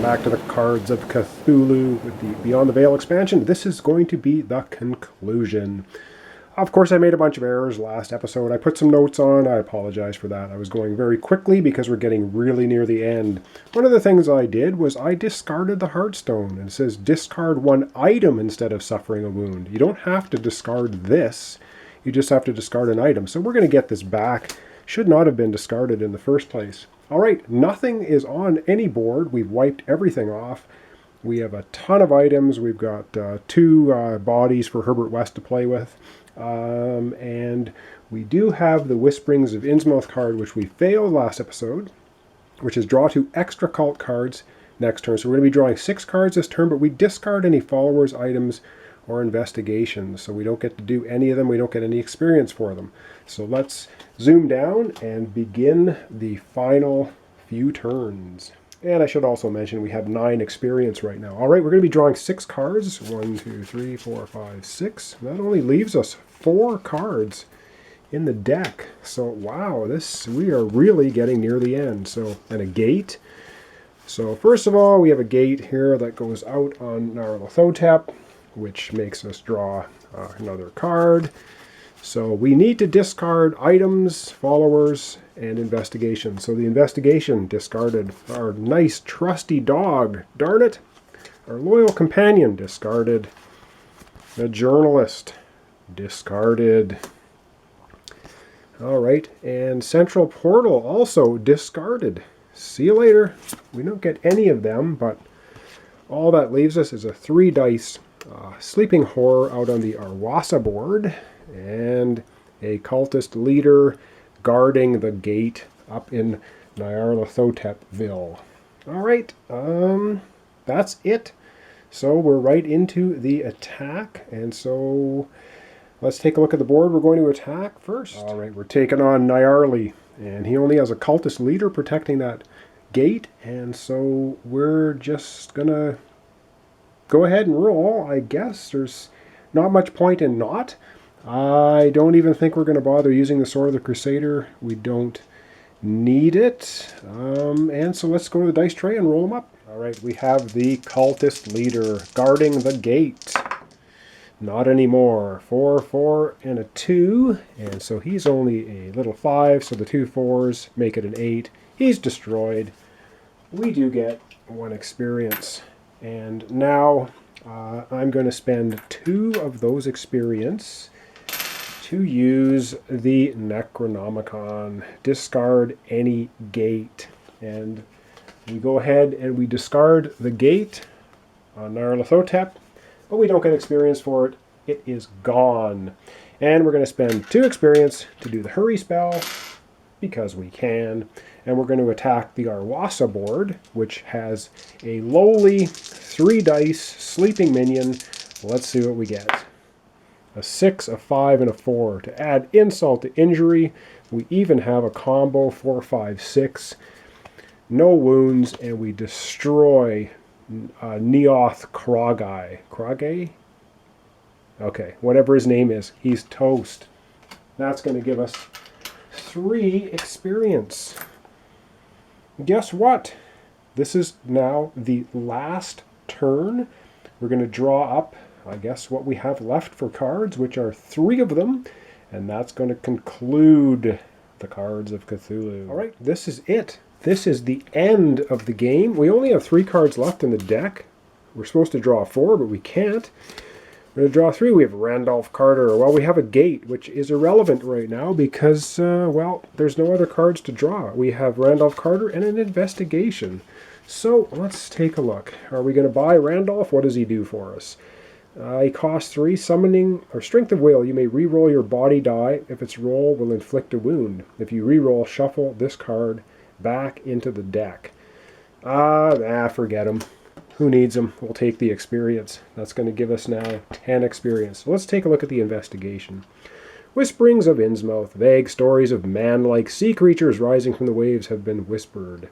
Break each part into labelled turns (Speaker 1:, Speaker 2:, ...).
Speaker 1: back to the Cards of Cthulhu with the Beyond the Veil expansion. This is going to be the conclusion. Of course, I made a bunch of errors last episode. I put some notes on. I apologize for that. I was going very quickly because we're getting really near the end. One of the things I did was I discarded the Heartstone. And it says discard one item instead of suffering a wound. You don't have to discard this. You just have to discard an item. So we're going to get this back. Should not have been discarded in the first place. All right, nothing is on any board. We've wiped everything off. We have a ton of items. We've got two bodies for Herbert West to play with. And we do have the Whisperings of Innsmouth card, which we failed last episode, which is draw 2 extra cult cards next turn. So we're going to be drawing 6 cards this turn, but we discard any followers, items, or investigations. So we don't get to do any of them. We don't get any experience for them. So let's zoom down and begin the final few turns. And I should also mention we have 9 experience right now. All right, we're going to be drawing 6 cards. 1, 2, 3, 4, 5, 6. That only leaves us 4 cards in the deck. So wow, we are really getting near the end. So, and a gate. So first of all, we have a gate here that goes out on Nyarlathotep, which makes us draw another card. So we need to discard items, followers, and investigation. So the investigation discarded. Our nice trusty dog, darn it. Our loyal companion discarded. The journalist discarded. All right, and central portal also discarded. See you later. We don't get any of them, but all that leaves us is a 3 dice sleeping horror out on the Arwasa board. And a cultist leader guarding the gate up in Nyarlathotepville. All right, that's it. So we're right into the attack, and so let's take a look at the board. We're going to attack first. All right, we're taking on Nyarli, and he only has a cultist leader protecting that gate, and so we're just gonna go ahead and roll. I guess there's not much point in not. I don't even think we're going to bother using the Sword of the Crusader. We don't need it. And so let's go to the dice tray and roll them up. All right, we have the cultist leader guarding the gate. Not anymore. 4, 4, and a 2. And so he's only a little 5, so the 2 4s make it an 8. He's destroyed. We do get 1 experience. And now I'm going to spend 2 of those experience to use the Necronomicon. Discard any gate. And we go ahead and we discard the gate on Nyarlathotep, but we don't get experience for it. It is gone. And we're going to spend 2 experience to do the hurry spell, because we can. And we're going to attack the Arwasa board, which has a lowly 3 dice sleeping minion. Let's see what we get. A 6, a 5, and a 4. To add insult to injury, we even have a combo 4, 5, 6. No wounds, and we destroy Neoth Krogai. Krogai? Okay, whatever his name is, he's toast. That's going to give us 3 experience. Guess what? This is now the last turn. We're going to draw up, I guess, what we have left for cards, which are 3 of them, and that's going to conclude the Cards of Cthulhu. All right, this is it. This is the end of the game. We only have 3 cards left in the deck. We're supposed to draw 4, but we can't. We're going to draw 3. We have Randolph Carter. Well, we have a gate, which is irrelevant right now because, well, there's no other cards to draw. We have Randolph Carter and an investigation. So let's take a look. Are we going to buy Randolph? What does he do for us? He costs 3, summoning, or strength of will. You may re-roll your body die. If its roll will inflict a wound. If you re-roll, shuffle this card back into the deck. Forget him. Who needs them? We'll take the experience. That's going to give us now 10 experience. So let's take a look at the investigation. Whisperings of Innsmouth. Vague stories of man-like sea creatures rising from the waves have been whispered.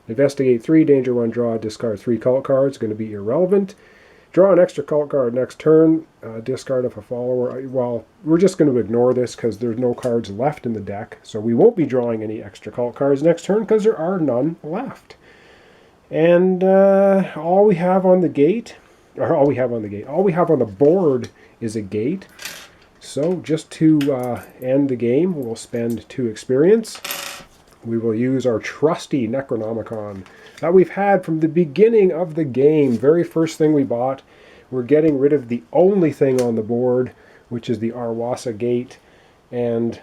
Speaker 1: Investigate 3, danger 1, draw, discard 3 cult cards. Going to be irrelevant. Draw an extra cult card next turn. Discard if a follower. Well, we're just going to ignore this because there's no cards left in the deck. So we won't be drawing any extra cult cards next turn because there are none left. And all we have on the board is a gate. So just to end the game, we'll spend 2 experience. We will use our trusty Necronomicon that we've had from the beginning of the game. Very first thing we bought. We're getting rid of the only thing on the board, which is the Arwasa Gate. And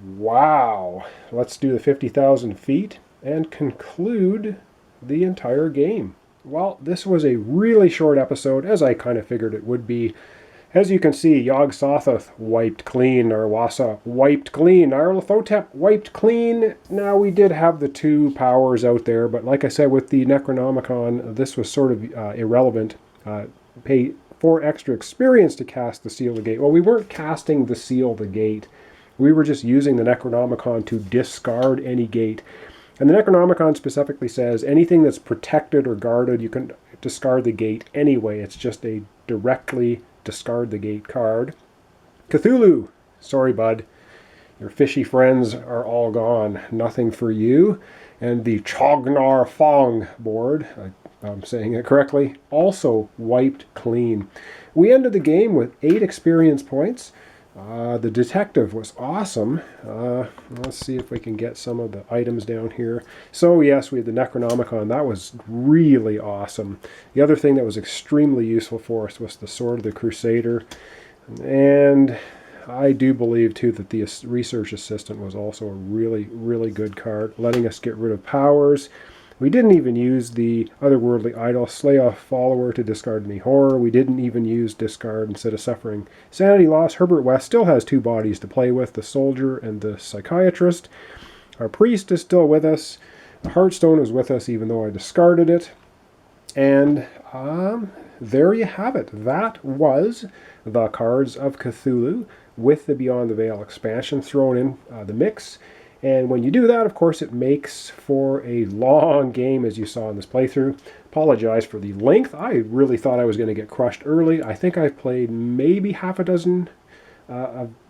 Speaker 1: wow, let's do the 50,000 feet and conclude the entire game. Well, this was a really short episode, as I kind of figured it would be. As you can see, Yog-Sothoth wiped clean, Arwasa wiped clean, Nyarlathotep wiped clean. Now, we did have the 2 powers out there, but like I said, with the Necronomicon, this was sort of irrelevant. Pay 4 extra experience to cast the Seal the Gate. Well, we weren't casting the Seal the Gate. We were just using the Necronomicon to discard any gate. And the Necronomicon specifically says anything that's protected or guarded, you can discard the gate anyway. It's just a directly discard the gate card. Cthulhu, sorry bud, your fishy friends are all gone. Nothing for you. And the Chognar Fong board, I'm saying it correctly, also wiped clean. We ended the game with 8 experience points. The detective was awesome. Let's see if we can get some of the items down here. So yes, we had the Necronomicon. That was really awesome. The other thing that was extremely useful for us was the Sword of the Crusader. And I do believe too that the Research Assistant was also a really, really good card, letting us get rid of powers. We didn't even use the Otherworldly Idol, slay a follower to discard any horror. We didn't even use discard instead of suffering sanity loss. Herbert West still has 2 bodies to play with, the soldier and the psychiatrist. Our priest is still with us. The Heartstone is with us even though I discarded it. And there you have it. That was the Cards of Cthulhu with the Beyond the Veil expansion thrown in the mix. And when you do that, of course, it makes for a long game, as you saw in this playthrough. Apologize for the length. I really thought I was going to get crushed early. I think I've played maybe half a dozen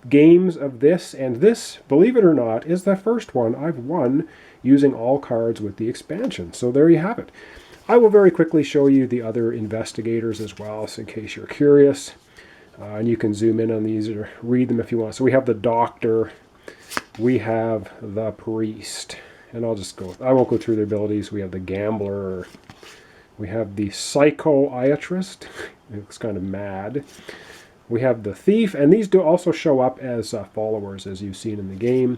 Speaker 1: games of this, and this, believe it or not, is the first one I've won using all cards with the expansion. So there you have it. I will very quickly show you the other investigators as well, so in case you're curious. And you can zoom in on these or read them if you want. So we have the doctor. We have the priest, and I won't go through their abilities. We have the gambler. We have the psychiatrist. He looks kind of mad. We have the thief, and these do also show up as followers, as you've seen in the game.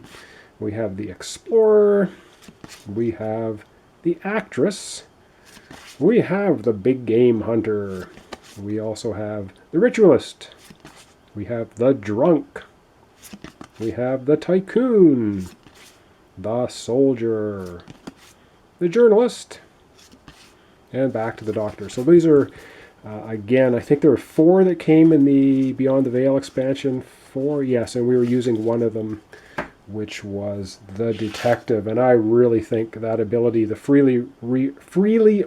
Speaker 1: We have the explorer. We have the actress. We have the big game hunter. We also have the ritualist. We have the drunk. We have the tycoon, the soldier, the journalist, and back to the doctor. So these are, again, I think there were 4 that came in the Beyond the Veil expansion. 4, yes, and we were using one of them, which was the detective. And I really think that ability, the freely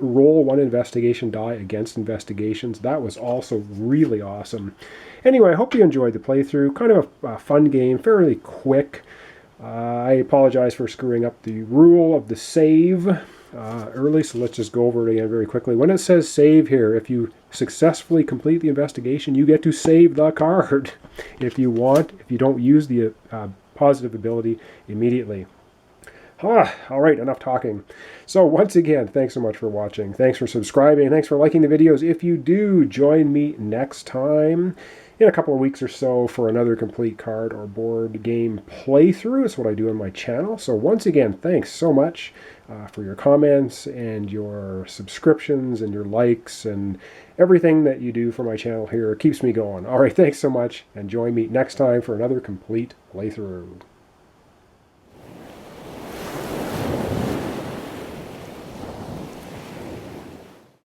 Speaker 1: roll 1 investigation die against investigations, that was also really awesome. Anyway, I hope you enjoyed the playthrough. Kind of a fun game, fairly quick. I apologize for screwing up the rule of the save early, so let's just go over it again very quickly. When it says save here, if you successfully complete the investigation, you get to save the card if you want, if you don't use the positive ability immediately. All right, enough talking. So once again, thanks so much for watching. Thanks for subscribing. Thanks for liking the videos. If you do, join me next time in a couple of weeks or so for another complete card or board game playthrough. It's what I do on my channel. So once again, thanks so much for your comments and your subscriptions and your likes and everything that you do for my channel here. It keeps me going. All right, thanks so much, and join me next time for another complete playthrough.